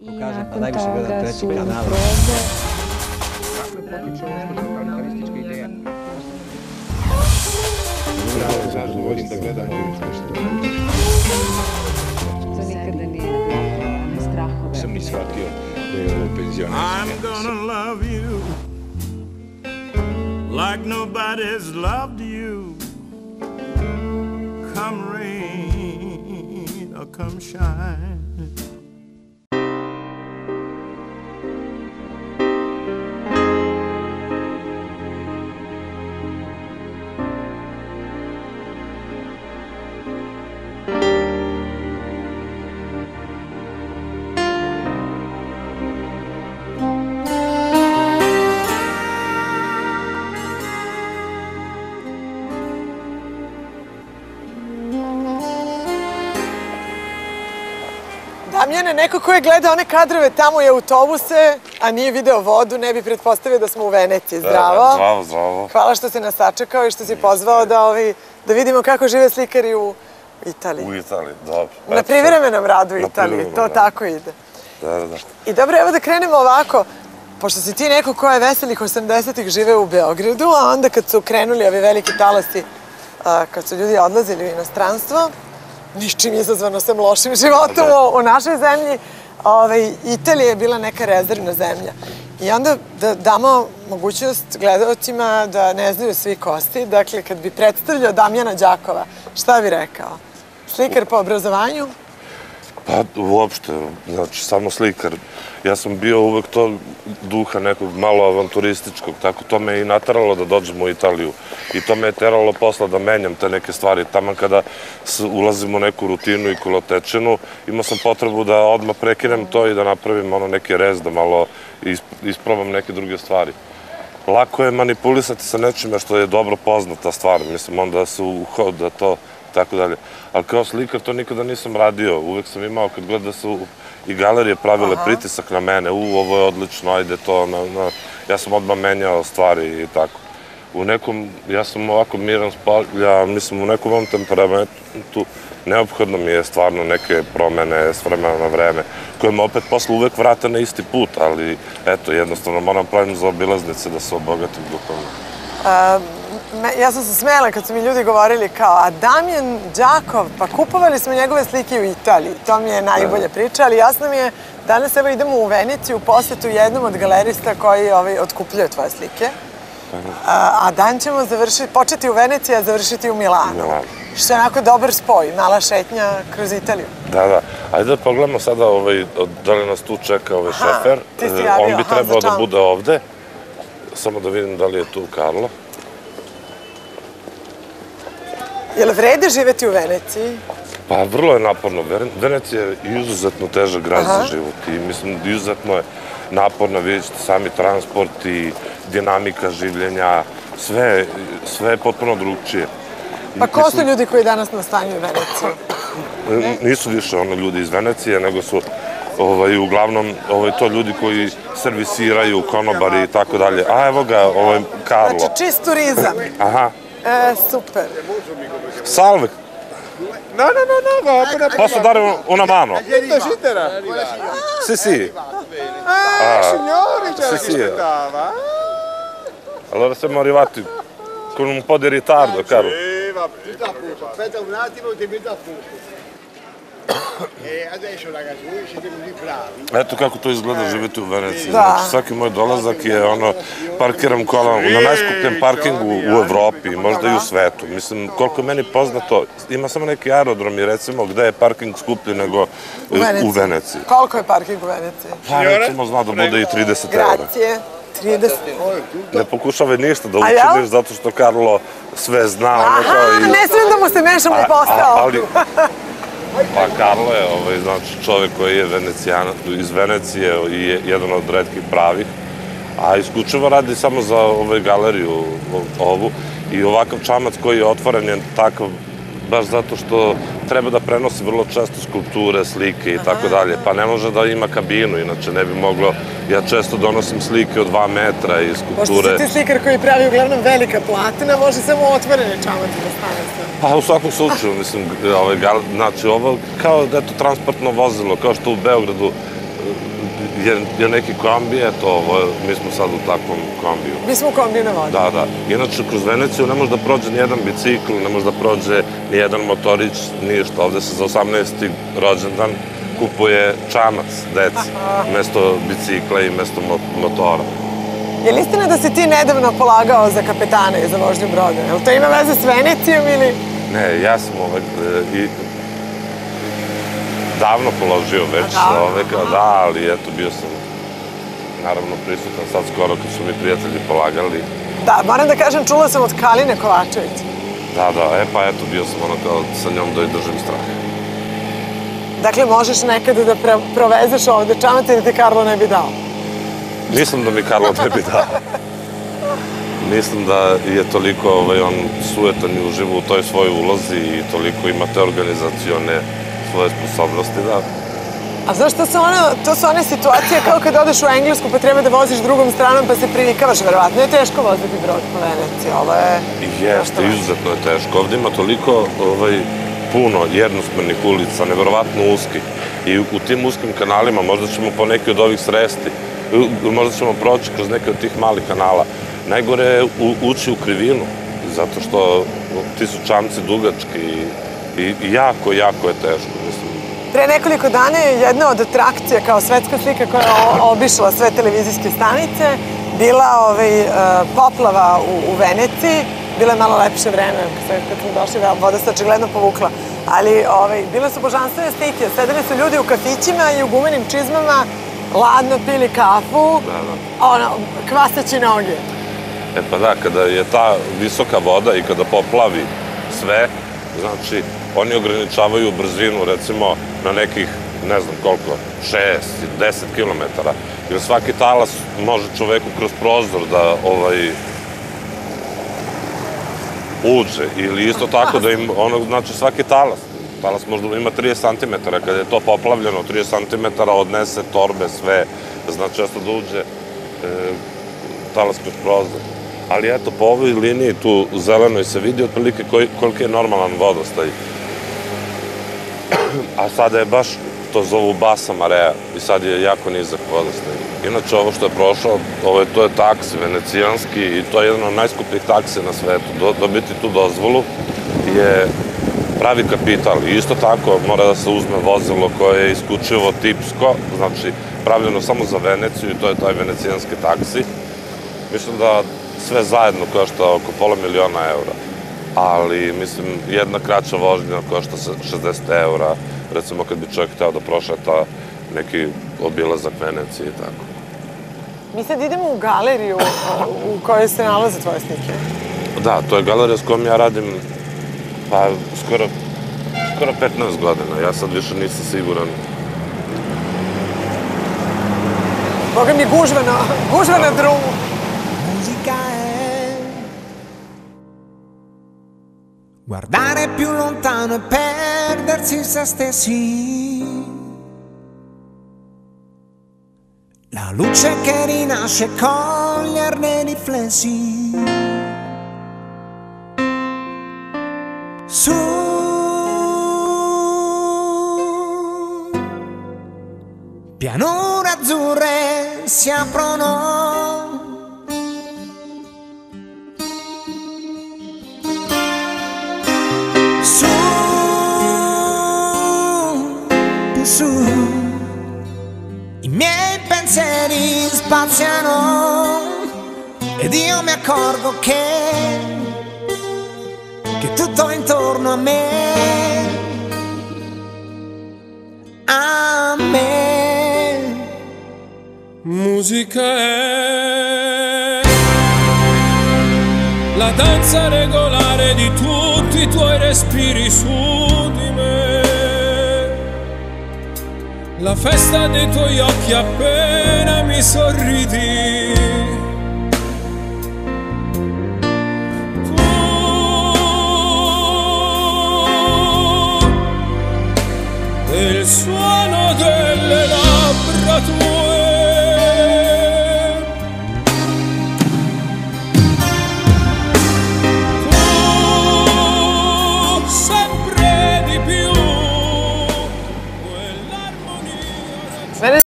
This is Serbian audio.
I nakon toga su probe. Kako je potiče ovo što su karakteristička ideja? Zašto volim da gledam ovo što To nikada nije napravila, one strahove. sam ni shvatio da je ovo penzionerska. I'm gonna love you like nobody's loved you. Come rain or come shine. Damjane, neko ko je gledao one kadrove tamo i autobuse, a nije video vodu, ne bi pretpostavio da smo u Veneciji. Zdravo. Zdravo, zdravo. Hvala što si nas sačekao i što si pozvao da vidimo kako žive slikari u Italiji. U Italiji, dobro. Na privremenom radu u Italiji, to tako ide. Da. I dobro, evo da krenemo ovako, pošto si ti neko ko je veselih 80-ih žive u Beogradu, a onda kad su krenuli ovi veliki talasi, kad su ljudi odlazili u inostranstvo, ničim izazvano sam lošim životom u našoj zemlji, Italija je bila neka rezervna zemlja. I onda da damo mogućnost gledalcima da ne znaju svi kosti, dakle, kad bi predstavljao Damjana Đakova, šta bi rekao? Slikar po obrazovanju? Pa uopšte, znači samo slikar. Ja sam bio uvek to duha nekog malo avanturističkog, tako to me i nateralo da dođem u Italiju. I to me je teralo posle da menjam te neke stvari. Tamo kada ulazim u neku rutinu i kolotečinu, imao sam potrebu da odmah prekinem to i da napravim neki rez, da malo isprobam neke druge stvari. Lako je manipulisati sa nečime što je dobro poznata stvar, mislim, onda se uhod da to, tako dalje. Ali kao slikar to nikada nisam radio, uvek sam imao, kad gleda su i galerije pravile pritisak na mene, ovo je odlično, ajde to, ja sam odmah menjao stvari i tako. Ja sam ovako miran spalja, mislim, u nekom ovom temperamentu neophodno mi je stvarno neke promene s vremena na vreme, koje me opet posle uvek vrate na isti put, ali eto, jednostavno moram pravim za obilaznice da se obogatim duhovno. Ja sam se smela kad su mi ljudi govorili kao, a Damjan Đakov, pa kupovali smo njegove slike u Italiji, to mi je najbolja priča, ali jasno mi je, danas evo idemo u Veneciju u posetu jednom od galerista koji otkupljuje tvoje slike. A dan ćemo početi u Veneciji, a završiti u Milanu. Što je onako dobar spoj, mala šetnja kroz Italiju. Da. Ajde da pogledamo sada da li nas tu čeka šofer. On bi trebao da bude ovde. Samo da vidim da li je tu Karlo. Je li vrede živeti u Veneciji? Pa vrlo je naporno. Venecija je izuzetno težak grad za život i mislim izuzetno je naporno, vidjet ćete sami transport i dinamika življenja, sve je potpuno drugčije. Pa ko su ljudi koji danas nastanjuju Veneciju? Nisu više ljudi iz Venecije, nego su uglavnom to ljudi koji servisiraju, konobari i tako dalje. A evo ga, ovo je Karlo. Znači čist turizam. Aha. Super. Salve. No, Posso dare una mano? Desidera? Sì. Signore, ci aspettava. Allora siamo arrivati con un po' di ritardo, caro. Tutto a posto, aspetta un attimo ti metto a posto. E adesso ragazzi, voi siete così bravi. Eto kako to izgleda živjeti u Veneciji. Znači, svaki moj dolazak je parkiram kola na najskupljem parkingu u Evropi, možda i u svetu. Mislim, koliko je meni poznato, ima samo neki aerodromi, recimo, gde je parking skuplji nego u Veneciji. Koliko je parking u Veneciji? Pa, recimo, zna da bude i 30 eura. Gracije. 30. Ne pokušavaj ništa da učiniš zato što Karlo sve zna. Aha, ne smijem da mu se mešam u posao. Pa Karlo je čovek koji je iz Venecije i jedan od retkih pravih, a isključivo radi samo za galeriju ovu i ovakav čamac koji je otvoren je takav baš zato što treba da prenosi vrlo često skulpture, slike i tako dalje, pa ne može da ima kabinu, inače ne bi moglo, ja često donosim slike od 2 metra i skulpture. Pošto si ti slikar koji pravi uglavnom velika platna, može samo otvorene čamate da stane sve. Pa u svakom slučaju, mislim, znači ovo kao transportno vozilo, kao što u Beogradu je neki kombi, eto, mi smo sad u takvom kombiju. Mi smo u kombiju na vodi. Da. Inače, kroz Veneciju ne može da prođe nijedan bicikl, ne može da prođe nijedan motorić, ništa. Ovde se za 18. rođendan kupuje čamac deci, mesto bicikla i mesto motora. Je li istina da si ti nedavno polagao za kapetana i za vožnju broda? Je li to ima veze s Venecijom ili... Ne, ja sam davno položio već, ali eto, bio sam naravno prisutan sad skoro kad su mi prijatelji polagali. Da, moram da kažem, čula sam od Kaline Kovačević. Da, pa eto, bio sam kao sa njom da i držim strah. Dakle, možeš nekada da provezeš ovde čamac ili ti Karlo ne bi dao? Mislim da mi Karlo ne bi dao. Mislim da je toliko on sujetan i uživa u toj svojoj ulozi i toliko ima te organizacione svoje sposobnosti, da. A znaš, to su one situacije kao kad odeš u Englesku pa treba da voziš drugom stranom pa se privikavaš, verovatno je teško voziti brod po Veneciji, ovo je... Jeste, izuzetno je teško. Ovde ima toliko puno jednosmernih ulica, neverovatno uskih. I u tim uskim kanalima možda ćemo po neki od ovih sresti, možda ćemo proći kroz neke od tih malih kanala. Najgore je ući u krivinu, zato što ti su čamci dugački i jako je teško, mislim. Pre nekoliko dana je jedna od atrakcija kao svetska slika koja je obišla sve televizijske stanice bila poplava u Veneciji. Bilo je malo lepše vreme, kad smo došli, voda se očigledno povukla. Ali bile su božanstvene slike, sedeli su ljudi u kafićima i u gumenim čizmama, ladno pili kafu, kvaseći noge. E pa da, kada je ta visoka voda i kada poplavi sve, znači, oni ograničavaju brzinu, recimo, na nekih, ne znam koliko, 6, 10 kilometara, jer svaki talas može čoveku kroz prozor da uđe, ili isto tako da im, znači, svaki talas možda ima 30 cm, kada je to poplavljeno, 30 cm odnese torbe, sve, znači, često da uđe talas kroz prozor. Ali eto, po ovoj liniji tu zelenoj se vidi otprilike koliki je normalan vodostaj. A sada je baš, to zovu Bassa Marea i sad je jako nizak vodostaj. Inače, ovo što je prošlo, to je taksi venecijanski i to je jedan od najskupljih taksi na svetu. Dobiti tu dozvolu je pravi kapital. I isto tako mora da se uzme vozilo koje je isključivo tipsko, znači pravljeno samo za Veneciju i to je taj venecijanski taksi. Mislim da sve zajedno košta oko $500.000, ali, mislim, jedna kraća vožnja košta 60 €, recimo kad bi čovjek hteo da prošeta neki obilazak Venecije i tako. Mi sad idemo u galeriju u kojoj se nalaze tvoje slike. Da, to je galerija s kojom ja radim, pa, skoro 15 godina, ja sad više nisam siguran. Boga mi gužva na drumu. Guardare più lontano e perdersi in se stessi. La luce che rinasce, coglierne i riflessi. Su pianure azzurre si aprono. Su, i miei pensieri spaziano ed io mi accorgo che tutto intorno a me musica è la danza regolare di tutti i tuoi respiri su di me, la festa dei tuoi occhi appena mi sorridi. Tu, il suono delle labbra tue,